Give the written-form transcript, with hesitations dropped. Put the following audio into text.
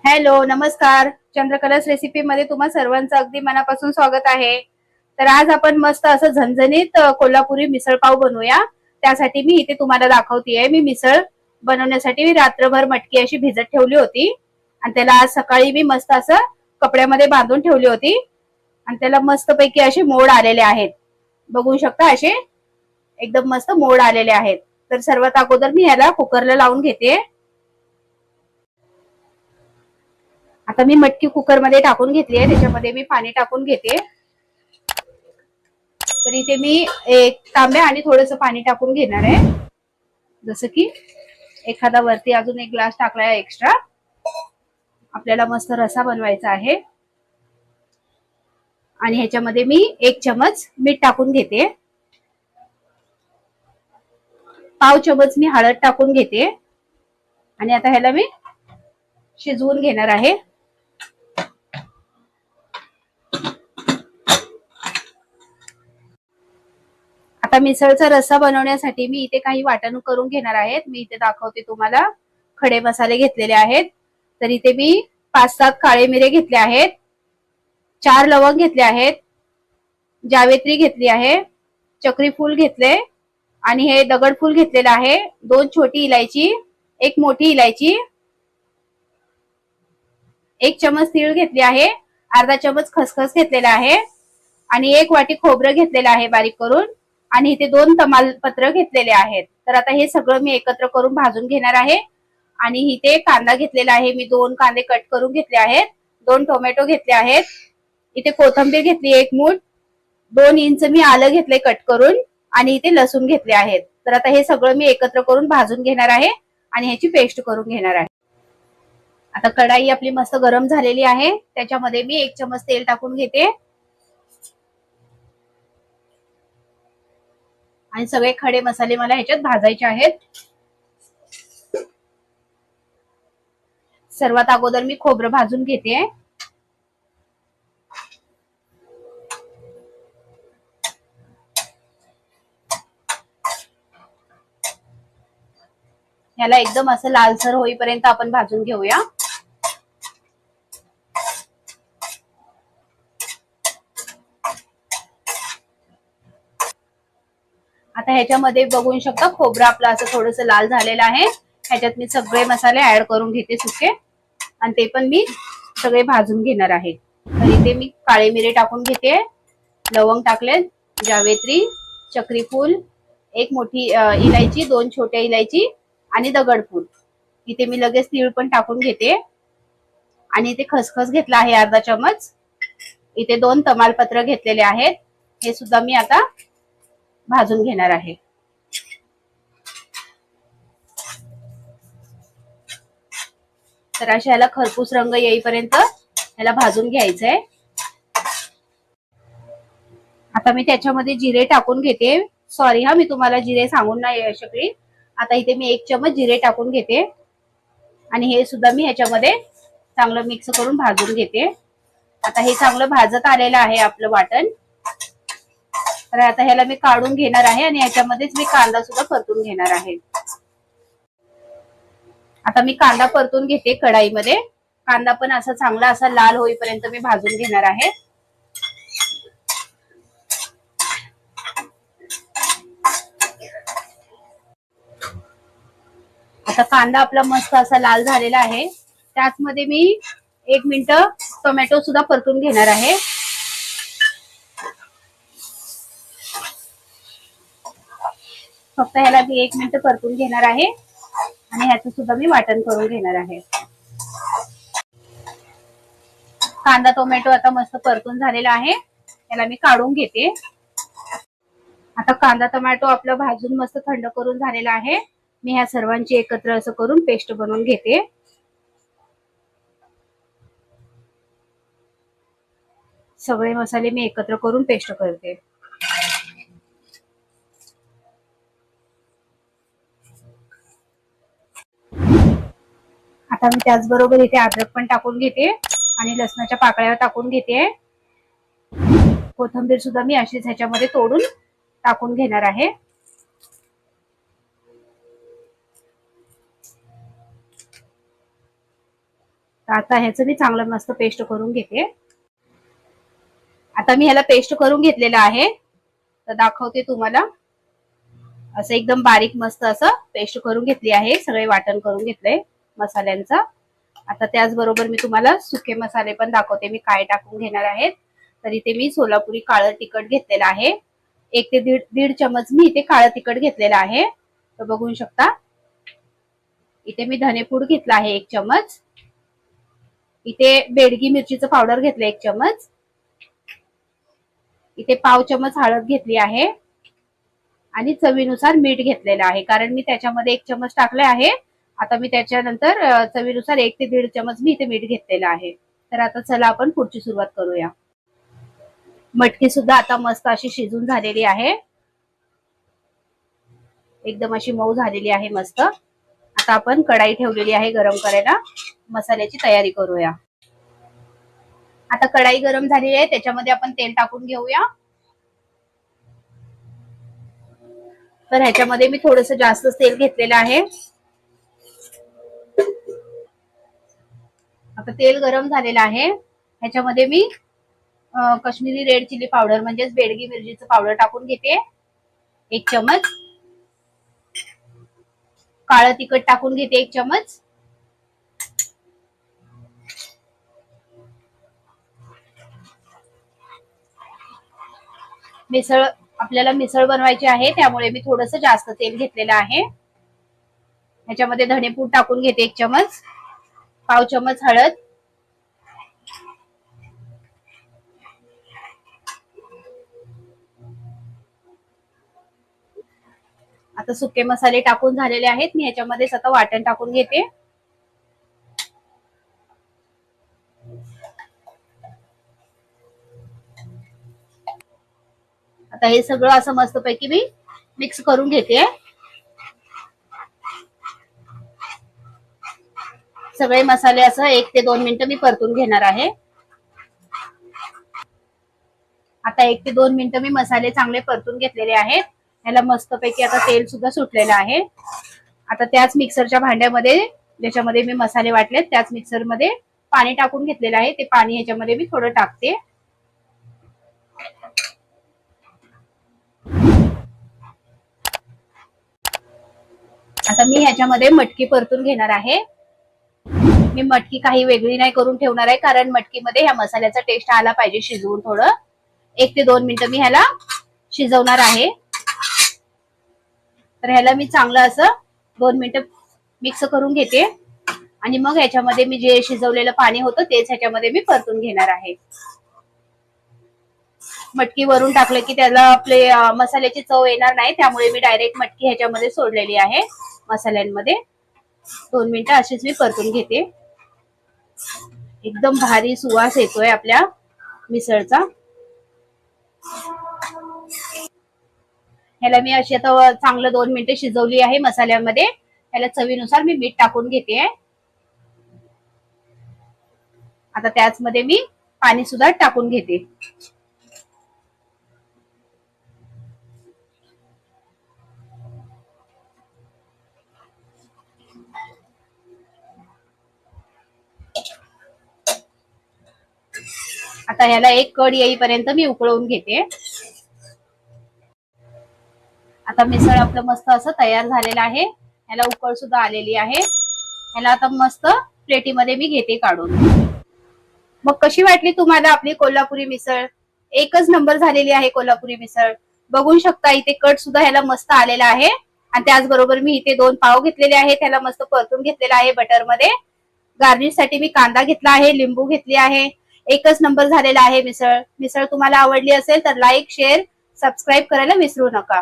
Hello, नमस्कार. चंद्रकला's recipe मध्ये तुम्हा सर्वांचं अगदी मनापासून स्वागत आहे. तर आज आपण मस्त असं झणझणीत कोल्हापुरी मिसळ पाव बनवूया. त्यासाठी मी इथे तुम्हाला दाखवतेय. मी मिसळ बनवण्यासाठी रात्रभर मटकी अशी भिजत ठेवली होती आणि त्याला आज सकाळी मी मस्त असं कपड्यामध्ये बांधून ठेवली होती आणि त्याला मस्तपैकी असे मोड आलेले आहेत. बघू शकता, असे एकदम मस्त मोड आलेले आहेत. तर सर्वात अगोदर मी याला कुकरला लावून घेते. आता मी मटकी कुकर मध्ये टाकून घेतली आहे. त्याच्यामध्ये मी पाणी टाकून घेते. तर इथे मी एक तांब्या आणि थोडंसं पाणी टाकून घेणार आहे. जसं की एखादा वरती अजून एक ग्लास टाकलाय एक्स्ट्रा. आपल्याला मस्त रसा बनवायचा आहे. आणि ह्याच्यामध्ये मी 1 चमच मीठ टाकून घेते. पाव चमच मी हळद टाकून घेते. आणि आता ह्याला मी शिजवून घेणार आहे. आता मिसळचा रस्सा बनवण्यासाठी मी इथे काही वाटण करून घेणार आहेत. मी इथे दाखवते तुम्हाला. खडे मसाले घेतलेले आहेत. तर इथे मी 5-7 काळे मिरे घेतले आहेत. 4 लवंग घेतले आहेत. जावेत्री घेतली आहे. चक्री फूल घेतले आणि हे दगड फूल घेतलेलं आहे. 2 छोटी इलायची, 1 मोठी इलायची, 1 चमच तीळ घेतली आहे. अर्धा चमच खसखस घेतलेला आहे आणि 1 वाटी खोबरं घेतलेलं आहे बारीक करून. आणि इथे 2 तमालपत्र घेतलेले आहेत. तर आता हे सगळं मी एकत्र करून भाजून घेणार आहे. आणि इथे कांदा घेतलेला आहे. मी 2 कांदे कट करून घेतले आहेत. 2 टोमॅटो घेतले आहेत. इथे कोथिंबीर घेतली 1 मूठ. 2 इंच मी आलं घेतले कट करून आणि इथे लसूण घेतले आहेत. तर आता हे सगळं मी एकत्र करून भाजून घेणार आहे आणि ह्याची पेस्ट करून घेणार आहे. आता कढाई आपली मस्त गरम झालेली आहे. त्याच्यामध्ये मी 1 चमच तेल टाकून घेते. आणि सगळे खडे मसाले मला ह्याच्यात भाजायचे आहेत. सर्वात अगोदर मी खोबरं भाजून घेते. याला एकदम असं लालसर होईपर्यंत आपण भाजून घेऊया. आता ह्याच्यामध्ये बघू शकता खोबरं आपलं असं थोडंसं लाल झालेलं आहे. ह्याच्यात मी सगळे मसाले ऍड करून घेते सुके आणि ते पण मी सगळे भाजून घेणार आहे. तर इथे मी काळे मिरे टाकून घेते. लवंग टाकले, जावेत्री, चक्री फूल, 1 मोठी इलायची, 2 छोट्या इलायची आणि दगडफूल. इथे मी लगेच तीळ पण टाकून घेते. आणि इथे खसखस घेतला आहे अर्धा चमच. इथे 2 तमालपत्र घेतलेले आहेत. हे सुद्धा मी आता भाजून घेणार आहे. तर अशा ह्याला खरपूस रंग येईपर्यंत ह्याला भाजून घ्यायचंय. आता मी त्याच्यामध्ये जिरे टाकून घेते. सॉरी मी तुम्हाला जिरे सांगून नाही शकली. आता इथे मी 1 चमच जिरे टाकून घेते आणि हे सुद्धा मी ह्याच्यामध्ये चांगलं मिक्स करून भाजून घेते. आता हे चांगलं भाजत आलेलं आहे आपलं वाटण. तर आता ह्याला मी काढून घेणार आहे आणि ह्याच्यामध्येच मी कांदा सुद्धा परतून घेणार आहे. आता मी कांदा परतून घेते कढाईमध्ये. कांदा पण असा चांगला असा लाल होईपर्यंत मी भाजून घेणार आहे. आता कांदा आपला मस्त असा लाल झालेला आहे. त्याचमध्ये मी 1 मिनिट टोमॅटो सुद्धा परतून घेणार आहे. फक्त ह्याला मी 1 मिनिट परतून घेणार आहे आणि ह्याचं सुद्धा मी वाटण करून घेणार आहे. कांदा टोमॅटो आता मस्त परतून झालेला आहे. याला मी काढून घेते. आता कांदा टोमॅटो आपलं भाजून मस्त थंड करून झालेला आहे. मी ह्या सर्वांची एकत्र असं करून पेस्ट बनवून घेते. सगळे मसाले मी एकत्र करून पेस्ट करते. आता मी त्याचबरोबर इथे अद्रक पण टाकून घेते आणि लसणाच्या पाकळ्या टाकून घेते. कोथिंबीर सुद्धा मी अशीच ह्याच्यामध्ये तोडून टाकून घेणार आहे. आता ह्याचं मी चांगलं मस्त पेस्ट करून घेते. आता मी ह्याला पेस्ट करून घेतलेलं आहे, तर दाखवते तुम्हाला. असं एकदम बारीक मस्त असं पेस्ट करून घेतली आहे, सगळे वाटण करून घेतलंय मसाल्यांचा. आता त्याचबरोबर मी तुम्हाला सुके मसाले पण दाखवते मी काय टाकून घेणार आहेत. तर इथे मी सोलापुरी काळं तिखट घेतलेलं आहे, 1 ते दीड चमच मी इथे काळं तिखट घेतलेलं आहे. तर बघू शकता. इथे मी धनेपूड घेतला आहे 1 चमच. इथे बेडगी मिरचीचं पावडर घेतलं 1 चमच. इथे पाव चमच हळद घेतली आहे आणि चवीनुसार मीठ घेतलेलं आहे, कारण मी त्याच्यामध्ये 1 चमच टाकले आहे. आता मी त्याच्यानंतर चवीनुसार 1 ते दीड चमच मी इथे मीठ घेतलेलं आहे. तर आता चला आपण पुढची सुरुवात करूया. मटकी सुद्धा आता मस्त अशी शिजून झालेली आहे, एकदम अशी मऊ झालेली आहे मस्त. आता आपण कढाई ठेवलेली आहे गरम करायला, मसाल्याची तयारी करूया. आता कढाई गरम झालेली आहे, त्याच्यामध्ये आपण तेल टाकून घेऊया. तर ह्याच्यामध्ये मी थोडंसं जास्त तेल घेतलेलं आहे. आता तेल गरम झालेलं आहे, ह्याच्यामध्ये मी काश्मीरी रेड चिली पावडर म्हणजेच बेडगी मिरचीचं पावडर टाकून घेते 1 चमच. काळं तिखट टाकून घेते 1 चमच. मिसळ आपल्याला मिसळ बनवायची आहे, त्यामुळे मी थोडंसं जास्त तेल घेतलेलं आहे. ह्याच्यामध्ये धनेपूड टाकून घेते 1 चमच. पाव चमच हळद. आता सुके मसाले टाकून झालेले आहेत, मी ह्याच्यामध्ये आता वाटण टाकून घेते. आता हे सगळं असं मस्तपैकी मी मिक्स करून घेते. सगळे मसाले असं 1 ते 2 मिनिटं मी परतून घेणार आहे. आता 1 ते 2 मिनिटं मी मसाले चांगले परतून घेतलेले आहेत. याला मस्तपैकी आता तेल सुद्धा सुटलेलं आहे. आता त्याच मिक्सरच्या भांड्यामध्ये ज्याच्यामध्ये मी मसाले वाटलेत त्याच मिक्सरमध्ये पाणी टाकून घेतलेलं आहे. ते पाणी ह्याच्यामध्ये मी थोडं टाकते. आता मी ह्याच्यामध्ये मटकी परतून घेणार आहे. मी मटकी काही वेगळी नाही करून ठेवणार आहे, कारण मटकीमध्ये ह्या मसाल्याचा टेस्ट आला पाहिजे शिजवून थोडं. 1 ते 2 मिनिटं मी ह्याला शिजवणार आहे. तर ह्याला मी चांगलं असं 2 मिनिटं मिक्स करून घेते आणि मग ह्याच्यामध्ये मी जे शिजवलेलं पाणी होतं तेच ह्याच्यामध्ये मी परतून घेणार आहे. मटकी वरून टाकलं की त्याला आपले मसाल्याची चव येणार नाही, त्यामुळे मी डायरेक्ट मटकी ह्याच्यामध्ये सोडलेली आहे मसाल्यांमध्ये. 2 मिनिटं अशीच मी परतून घेते. एकदम भारी सुवास येतोय आपल्या मिसळचा. ह्याला मी अशी आता चांगलं 2 मिनिटं शिजवली आहे मसाल्यामध्ये. ह्याला चवीनुसार मी मीठ टाकून घेते. आता त्याचमध्ये मी पाणी सुद्धा टाकून घेते. आता ह्याला एक कड येईपर्यंत मी उकळवून घेते. आता मिसळ आपलं मस्त असं तयार झालेलं आहे. ह्याला उकळ सुद्धा आलेली आहे. ह्याला आता मस्त प्लेटीमध्ये मी घेते काढून. मग कशी वाटली तुम्हाला आपली कोल्हापुरी मिसळ? एकच नंबर झालेली आहे कोल्हापुरी मिसळ. बघू शकता इथे कट सुद्धा ह्याला मस्त आलेला आहे. आणि त्याचबरोबर मी इथे 2 पाव घेतलेले आहेत, त्याला मस्त परतून घेतलेला आहे बटरमध्ये. गार्निश साठी मी कांदा घेतला आहे, लिंबू घेतली आहे. एकच नंबर झालेला आहे मिसळ. मिसळ तुम्हाला आवडली असेल तर लाईक, शेअर, सबस्क्राईब करायला विसरू नका.